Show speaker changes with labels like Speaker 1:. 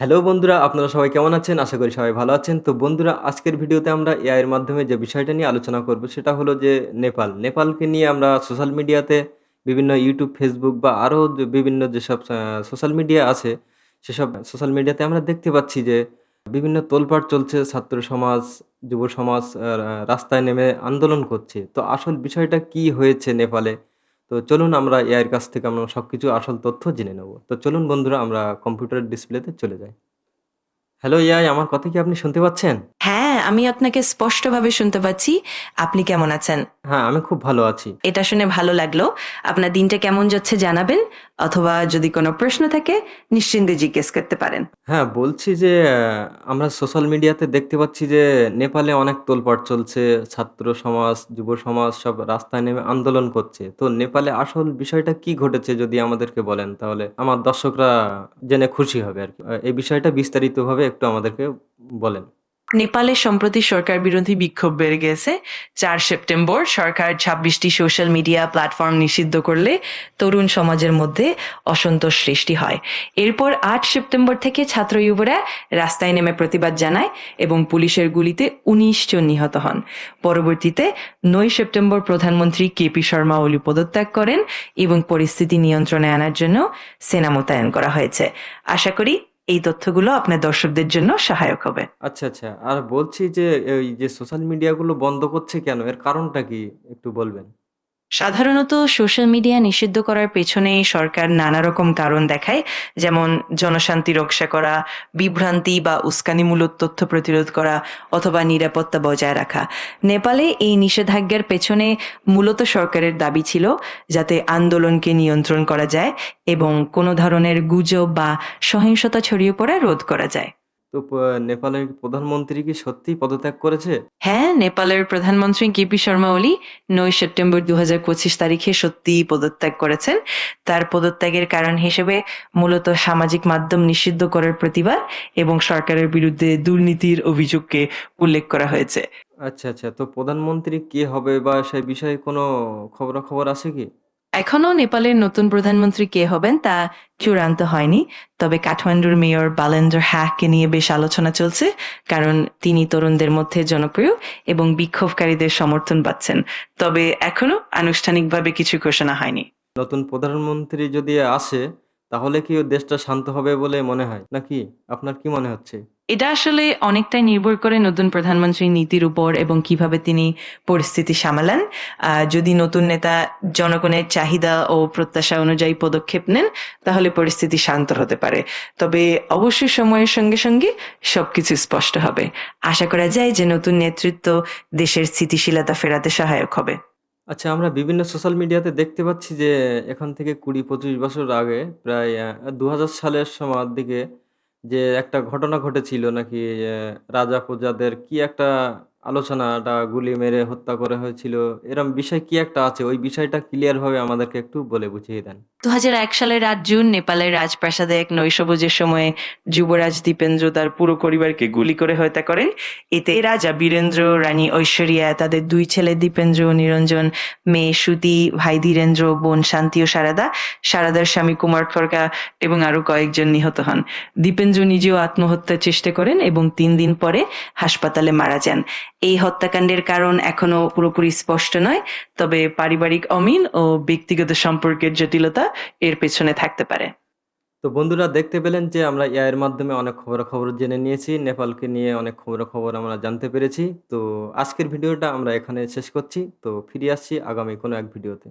Speaker 1: Hello বন্ধুরা, আপনারা সবাই কেমন আছেন? আশা করি সবাই ভালো আছেন। তো বন্ধুরা, আজকের ভিডিওতে আমরা এআই এর মাধ্যমে যে বিষয়টা নিয়ে আলোচনা করব সেটা হলো যে নেপাল। নেপালকে নিয়ে আমরা সোশ্যাল মিডিয়াতে বিভিন্ন YouTube, Facebook বা আরো যে বিভিন্ন যেসব সোশ্যাল মিডিয়া আছে, সেসব সোশ্যাল মিডিয়াতে আমরা দেখতে পাচ্ছি যে বিভিন্ন তোলপাড় চলছে। ছাত্র সমাজ, যুব সমাজ রাস্তায় নেমে আন্দোলন করছে। তো আসল বিষয়টা কি হয়েছে নেপালে? তো চলুন আমরা এআই এর কাছ থেকে আমরা সবকিছু আসল তথ্য জেনে নেব। তো চলুন বন্ধুরা, আমরা কম্পিউটারের ডিসপ্লেতে চলে যাই। হ্যালো এআই, আমার কথা কি আপনি শুনতে পাচ্ছেন?
Speaker 2: হ্যাঁ, আমি আপনাকে স্পষ্টভাবে শুনতে পাচ্ছি। আপনি কেমন আছেন?
Speaker 1: হ্যাঁ, আমি খুব ভালো আছি।
Speaker 2: এটা শুনে ভালো লাগলো। আপনার দিনটা কেমন যাচ্ছে জানাবেন, অথবা যদি কোনো প্রশ্ন থাকে নিশ্চিন্তে জিজ্ঞেস করতে পারেন।
Speaker 1: হ্যাঁ, বলছি যে আমরা সোশ্যাল মিডিয়াতে দেখতে পাচ্ছি যে নেপালে অনেক তোলপাড় চলছে। ছাত্র সমাজ, যুব সমাজ সব রাস্তায় নেমে আন্দোলন করছে। তো নেপালে আসল বিষয়টা কি ঘটেছে যদি আমাদেরকে বলেন, তাহলে আমার দর্শকরা জেনে খুশি হবে আরকি। এই বিষয়টা বিস্তারিতভাবে একটু আমাদেরকে বলেন।
Speaker 2: নেপালে সম্প্রতি সরকার বিরোধী বিক্ষোভ বেড়ে গেছে। 4 সেপ্টেম্বর সরকার 26টি সোশ্যাল মিডিয়া প্ল্যাটফর্ম নিষিদ্ধ করলে তরুণ সমাজের মধ্যে অসন্তোষ সৃষ্টি হয়। এরপর 8 সেপ্টেম্বর থেকে ছাত্র যুবরা রাস্তায় নেমে প্রতিবাদ জানায় এবং পুলিশের গুলিতে 19 জন নিহত হন। পরবর্তীতে 9 সেপ্টেম্বর প্রধানমন্ত্রী কেপি শর্মা ওলি পদত্যাগ করেন এবং পরিস্থিতি নিয়ন্ত্রণে আনার জন্য সেনা মোতায়েন করা হয়েছে। আশা করি এই তথ্যগুলো আপনার দর্শকদের জন্য সহায়ক হবে।
Speaker 1: আচ্ছা, আচ্ছা। আর বলছি যে এই যে সোশ্যাল মিডিয়াগুলো বন্ধ করছে কেন? এর কারণটা কি একটু বলবেন?
Speaker 2: সাধারণত সোশ্যাল মিডিয়া নিষিদ্ধ করার পেছনে সরকার নানা রকম কারণ দেখায়, যেমন জনশান্তি রক্ষা করা, বিভ্রান্তি বা উস্কানিমূলক তথ্য প্রতিরোধ করা, অথবা নিরাপত্তা বজায় রাখা। নেপালে এই নিষেধাজ্ঞার পেছনে মূলত সরকারের দাবি ছিল যাতে আন্দোলনকে নিয়ন্ত্রণ করা যায় এবং কোনো ধরনের গুজব বা সহিংসতা ছড়িয়ে পড়া রোধ করা যায়।
Speaker 1: তো নেপালের প্রধানমন্ত্রী কি সত্যিই পদত্যাগ করেছে?
Speaker 2: হ্যাঁ, নেপালের প্রধানমন্ত্রী কেপি শর্মা ওলি 9 সেপ্টেম্বর 2025 তারিখে সত্যিই পদত্যাগ করেছেন। তার পদত্যাগের কারণ হিসেবে মূলত সামাজিক মাধ্যম নিষিদ্ধ করার প্রতিবাদ এবং সরকারের বিরুদ্ধে দুর্নীতির অভিযোগকে উল্লেখ করা হয়েছে।
Speaker 1: আচ্ছা, আচ্ছা। তো প্রধানমন্ত্রী কে হবে বা সে বিষয়ে কোনো খবরাখবর আছে কি?
Speaker 2: এখনো নেপালের নতুন প্রধানমন্ত্রী কে হবেন তা চূড়ান্ত হয়নি। তবে কাঠমান্ডুর মেয়র বালেন্দ্র হ্যাককে নিয়ে বেশ আলোচনা চলছে, কারণ তিনি তরুণদের মধ্যে জনপ্রিয় এবং বিক্ষোভকারীদের সমর্থন পাচ্ছেন। তবে এখনো আনুষ্ঠানিকভাবে কিছু ঘোষণা হয়নি।
Speaker 1: নতুন প্রধানমন্ত্রী যদি আসে, তাহলে কি ও দেশটা শান্ত হবে বলে মনে হয়? নাকি? আপনার কি মনে হচ্ছে?
Speaker 2: এটা আসলে অনেকটাই নির্ভর করে নতুন প্রধানমন্ত্রীর নীতির উপর এবং কিভাবে তিনি পরিস্থিতি সামালান। যদি নতুন নেতা জনগণের চাহিদা ও প্রত্যাশা অনুযায়ী পদক্ষেপ নেন, তাহলে পরিস্থিতি শান্ত হতে পারে। তবে অবশ্যই সময়ের সঙ্গে সঙ্গে সবকিছু স্পষ্ট হবে। আশা করা যায় যে নতুন নেতৃত্ব দেশের স্থিতিশীলতা ফেরাতে সহায়ক হবে।
Speaker 1: আচ্ছা, আমরা বিভিন্ন সোশ্যাল মিডিয়াতে দেখতে পাচ্ছি যে এখন থেকে ২০-২৫ বছর আগে প্রায় ২০০০ সালের সময়ের দিকে যে একটা ঘটনা ঘটেছিল নাকি রাজা প্রজাদের কি একটা আলোচনাটা গুলি মেরে হত্যা করা হয়েছিল। এরম বিষয় কি একটা আছে। ওই বিষয়টা ক্লিয়ার ভাবে আমাদেরকে একটু বলে বুঝিয়ে দেন।
Speaker 2: 2001 সালের 8 জুন নেপালের রাজপ্রাসাদে এক নৈশভোজের সময় যুবরাজ দীপেন্দ্র তার পুরো পরিবারকে গুলি করে হত্যা করেন। এতে রাজা বীরেন্দ্র, রানী ঐশ্বরিয়া, তাদের 2 ছেলে দীপেন্দ্র ও নিরঞ্জন, মেয়ে শ্রুতি, ভাই ধীরেন্দ্র, বোন শান্তি ও সারদা, সারদার স্বামী কুমার খড়কা এবং আরো কয়েকজন নিহত হন। দীপেন্দ্র নিজেও আত্মহত্যার চেষ্টা করেন এবং 3 দিন পরে হাসপাতালে মারা যান। এই হত্যাকাণ্ডের কারণ এখনো পুরোপুরি স্পষ্ট নয়, তবে পারিবারিক অমিল ও ব্যক্তিগত সম্পর্কের জটিলতা এর পেছনে থাকতে পারে।
Speaker 1: তো বন্ধুরা, দেখতে পেলেন যে আমরা এআই এর মাধ্যমে অনেক খবরাখবর জেনে নিয়েছি। নেপালকে নিয়ে অনেক খবরাখবর আমরা জানতে পেরেছি। তো আজকের ভিডিওটা আমরা এখানে শেষ করছি। তো ফিরে আসছি আগামী কোনো এক ভিডিওতে।